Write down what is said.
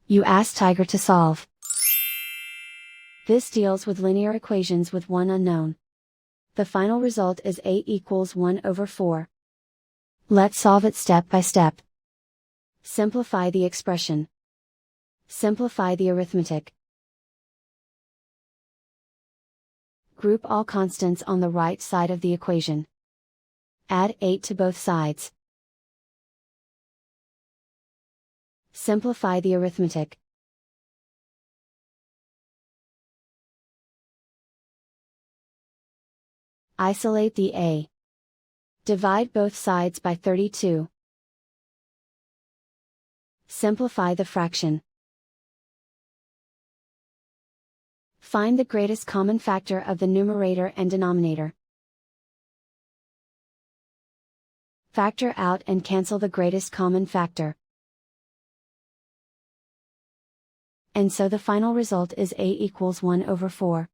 You ask Tiger to solve. This deals with linear equations with one unknown. The final result is 8 equals 1 over 4. Let's solve it step by step. Simplify the expression. Simplify the arithmetic. Group all constants on the right side of the equation. Add 8 to both sides. Simplify the arithmetic. Isolate the a. Divide both sides by 32. Simplify the fraction. Find the greatest common factor of the numerator and denominator. Factor out and cancel the greatest common factor. And so the final result is a equals 1 over 4.